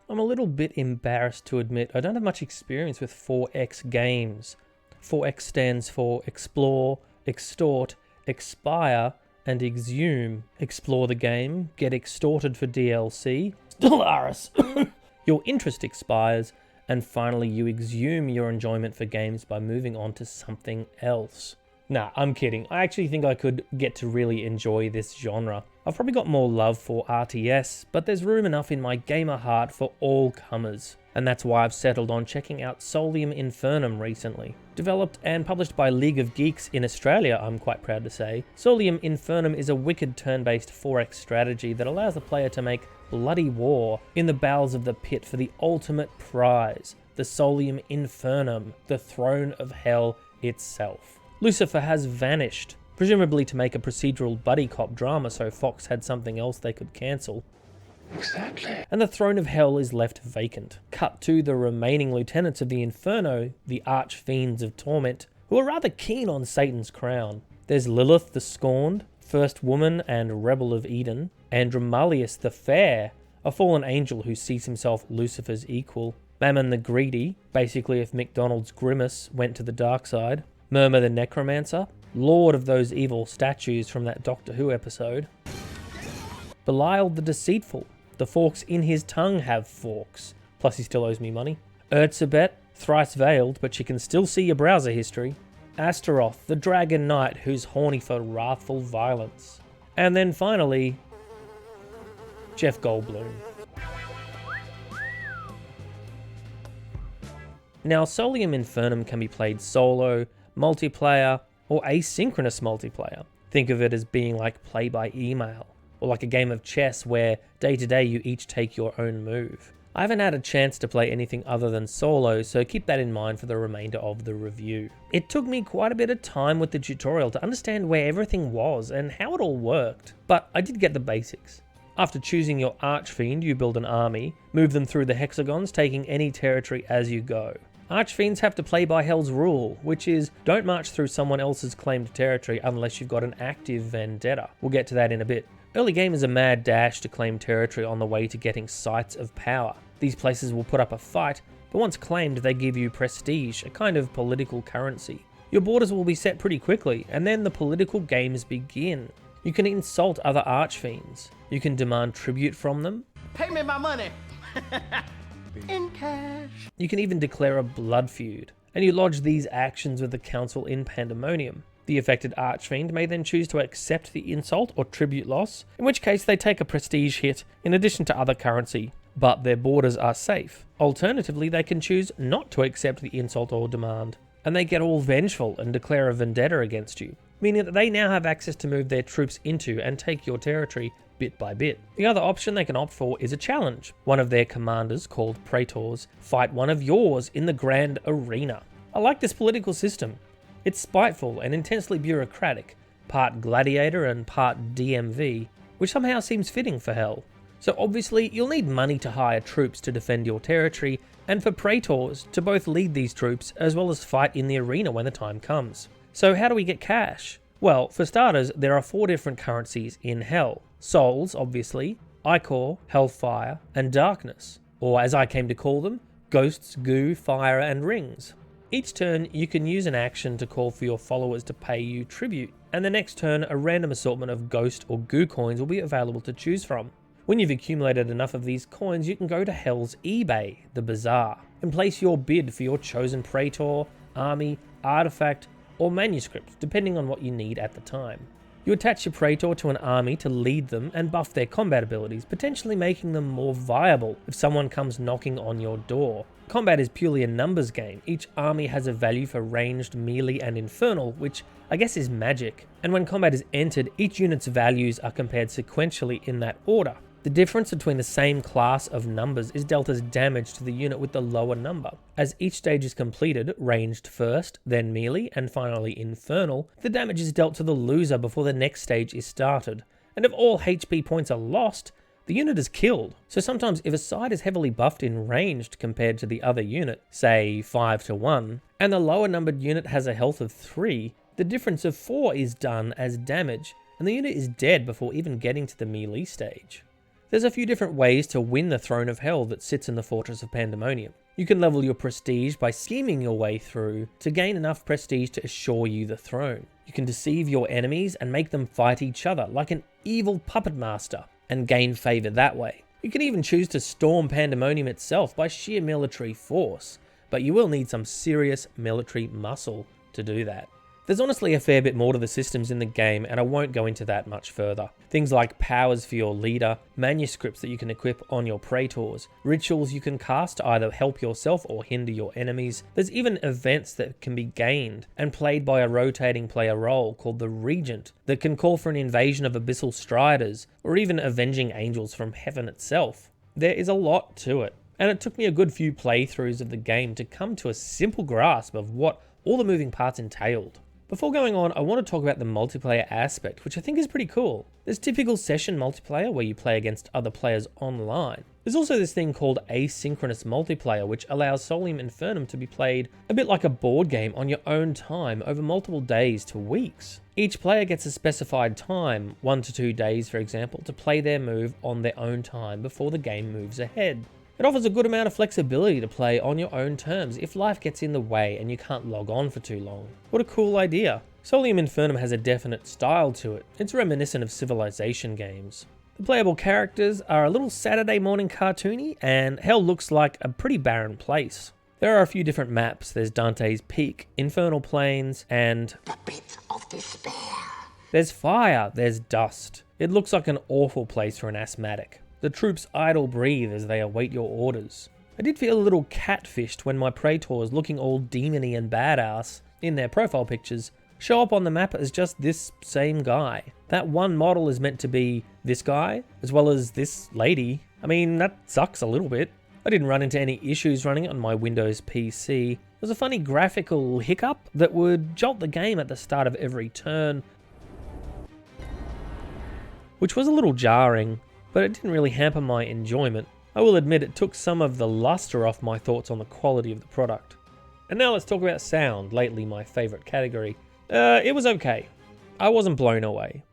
I'm a little bit embarrassed to admit I don't have much experience with 4X games. 4X stands for Explore, Extort, Expire, and Exhume. Explore the game, get extorted for DLC, Stellaris. Your interest expires, and finally you exhume your enjoyment for games by moving on to something else. Nah, I'm kidding. I actually think I could get to really enjoy this genre. I've probably got more love for RTS, but there's room enough in my gamer heart for all comers. And that's why I've settled on checking out Solium Infernum recently. Developed and published by League of Geeks in Australia, I'm quite proud to say, Solium Infernum is a wicked turn-based 4X strategy that allows the player to make bloody war in the bowels of the pit for the ultimate prize, the Solium Infernum, the throne of hell itself. Lucifer has vanished, presumably to make a procedural buddy cop drama so Fox had something else they could cancel. Exactly. And the throne of hell is left vacant. Cut to the remaining lieutenants of the Inferno, the arch-fiends of torment, who are rather keen on Satan's crown. There's Lilith the Scorned, first woman and rebel of Eden, Andromalius the Fair, a fallen angel who sees himself Lucifer's equal, Mammon the Greedy, basically if McDonald's Grimace went to the dark side, Murmur the Necromancer, lord of those evil statues from that Doctor Who episode, Belial the Deceitful, the forks in his tongue have forks, plus he still owes me money, Urzabet, thrice veiled but she can still see your browser history, Astaroth, the Dragon Knight who's horny for wrathful violence, and then finally, Jeff Goldblum. Now, Solium Infernum can be played solo, multiplayer, or asynchronous multiplayer. Think of it as being like play by email, or like a game of chess where day to day you each take your own move. I haven't had a chance to play anything other than solo, so keep that in mind for the remainder of the review. It took me quite a bit of time with the tutorial to understand where everything was and how it all worked, but I did get the basics. After choosing your Archfiend, you build an army, move them through the hexagons, taking any territory as you go. Archfiends have to play by Hell's rule, which is don't march through someone else's claimed territory unless you've got an active vendetta. We'll get to that in a bit. Early game is a mad dash to claim territory on the way to getting sites of power. These places will put up a fight, but once claimed they give you prestige, a kind of political currency. Your borders will be set pretty quickly, and then the political games begin. You can insult other Archfiends. You can demand tribute from them. Pay me my money! In cash. You can even declare a blood feud, and you lodge these actions with the council in Pandemonium. The affected Archfiend may then choose to accept the insult or tribute loss, in which case they take a prestige hit in addition to other currency, but their borders are safe. Alternatively, they can choose not to accept the insult or demand, and they get all vengeful and declare a vendetta against you, meaning that they now have access to move their troops into and take your territory bit by bit. The other option they can opt for is a challenge. One of their commanders, called Praetors, fight one of yours in the grand arena. I like this political system. It's spiteful and intensely bureaucratic, part gladiator and part DMV, which somehow seems fitting for Hell. So obviously you'll need money to hire troops to defend your territory, and for Praetors to both lead these troops as well as fight in the arena when the time comes. So how do we get cash? Well, for starters, there are 4 different currencies in Hell. Souls, obviously, Ichor, Hellfire, and Darkness, or as I came to call them, Ghosts, Goo, Fire, and Rings. Each turn, you can use an action to call for your followers to pay you tribute, and the next turn, a random assortment of Ghost or Goo coins will be available to choose from. When you've accumulated enough of these coins, you can go to Hell's eBay, the Bazaar, and place your bid for your chosen Praetor, army, artifact, or manuscript, depending on what you need at the time. You attach your Praetor to an army to lead them and buff their combat abilities, potentially making them more viable if someone comes knocking on your door. Combat is purely a numbers game. Each army has a value for ranged, melee, and infernal, which I guess is magic. And when combat is entered, each unit's values are compared sequentially in that order. The difference between the same class of numbers is dealt as damage to the unit with the lower number. As each stage is completed, ranged first, then melee, and finally infernal, the damage is dealt to the loser before the next stage is started. And if all HP points are lost, the unit is killed. So sometimes if a side is heavily buffed in ranged compared to the other unit, say 5-1, and the lower numbered unit has a health of 3, the difference of 4 is done as damage, and the unit is dead before even getting to the melee stage. There's a few different ways to win the Throne of Hell that sits in the Fortress of Pandemonium. You can level your prestige by scheming your way through to gain enough prestige to assure you the throne. You can deceive your enemies and make them fight each other like an evil puppet master and gain favour that way. You can even choose to storm Pandemonium itself by sheer military force, but you will need some serious military muscle to do that. There's honestly a fair bit more to the systems in the game, and I won't go into that much further. Things like powers for your leader, manuscripts that you can equip on your praetors, rituals you can cast to either help yourself or hinder your enemies. There's even events that can be gained and played by a rotating player role called the Regent that can call for an invasion of abyssal striders or even avenging angels from heaven itself. There is a lot to it, and it took me a good few playthroughs of the game to come to a simple grasp of what all the moving parts entailed. Before going on, I want to talk about the multiplayer aspect, which I think is pretty cool. There's typical session multiplayer where you play against other players online. There's also this thing called asynchronous multiplayer, which allows Solium Infernum to be played a bit like a board game on your own time over multiple days to weeks. Each player gets a specified time, 1 to 2 days for example, to play their move on their own time before the game moves ahead. It offers a good amount of flexibility to play on your own terms if life gets in the way and you can't log on for too long. What a cool idea. Solium Infernum has a definite style to it. It's reminiscent of Civilization games. The playable characters are a little Saturday morning cartoony, and hell looks like a pretty barren place. There are a few different maps. There's Dante's Peak, Infernal Plains, and The Pit of Despair. There's fire, there's dust. It looks like an awful place for an asthmatic. The troops idle breathe as they await your orders. I did feel a little catfished when my praetors, looking all demony and badass in their profile pictures, show up on the map as just this same guy. That one model is meant to be this guy, as well as this lady. I mean, that sucks a little bit. I didn't run into any issues running it on my Windows PC. There was a funny graphical hiccup that would jolt the game at the start of every turn, which was a little jarring, but it didn't really hamper my enjoyment. I will admit it took some of the luster off my thoughts on the quality of the product. And now let's talk about sound, lately my favourite category. It was okay. I wasn't blown away.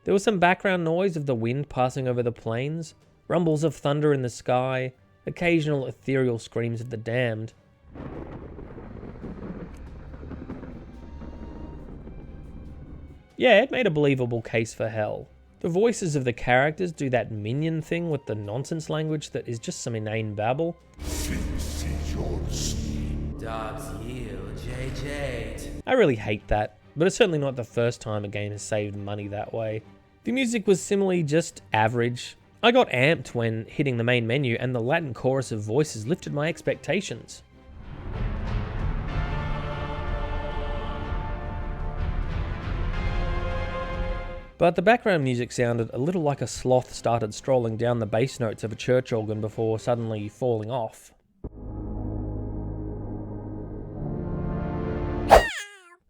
There was some background noise of the wind passing over the plains, rumbles of thunder in the sky, occasional ethereal screams of the damned. Yeah, it made a believable case for hell. The voices of the characters do that minion thing with the nonsense language that is just some inane babble. I really hate that, but it's certainly not the first time a game has saved money that way. The music was similarly just average. I got amped when hitting the main menu, and the Latin chorus of voices lifted my expectations. But the background music sounded a little like a sloth started strolling down the bass notes of a church organ before suddenly falling off.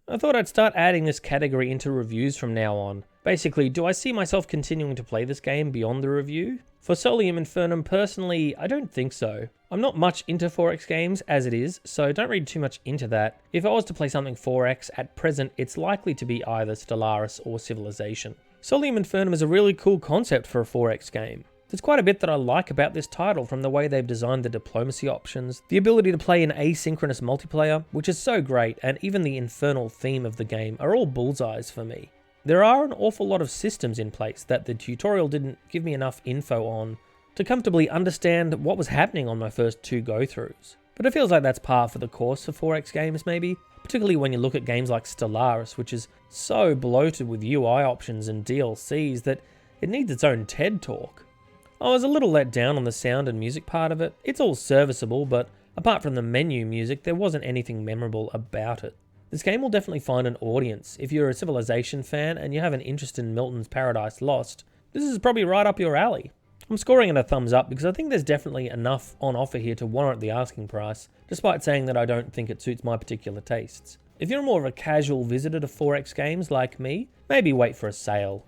I thought I'd start adding this category into reviews from now on. Basically, do I see myself continuing to play this game beyond the review? For Solium Infernum, personally, I don't think so. I'm not much into 4X games as it is, so don't read too much into that. If I was to play something 4X at present, it's likely to be either Stellaris or Civilization. Solium Infernum is a really cool concept for a 4X game. There's quite a bit that I like about this title, from the way they've designed the diplomacy options, the ability to play in asynchronous multiplayer, which is so great, and even the infernal theme of the game are all bullseyes for me. There are an awful lot of systems in place that the tutorial didn't give me enough info on to comfortably understand what was happening on my first 2 go-throughs. But it feels like that's par for the course for 4X games maybe, particularly when you look at games like Stellaris, which is so bloated with UI options and DLCs that it needs its own TED Talk. I was a little let down on the sound and music part of it. It's all serviceable, but apart from the menu music, there wasn't anything memorable about it. This game will definitely find an audience. If you're a Civilization fan and you have an interest in Milton's Paradise Lost, this is probably right up your alley. I'm scoring it a thumbs up because I think there's definitely enough on offer here to warrant the asking price, despite saying that I don't think it suits my particular tastes. If you're more of a casual visitor to 4X games like me, maybe wait for a sale.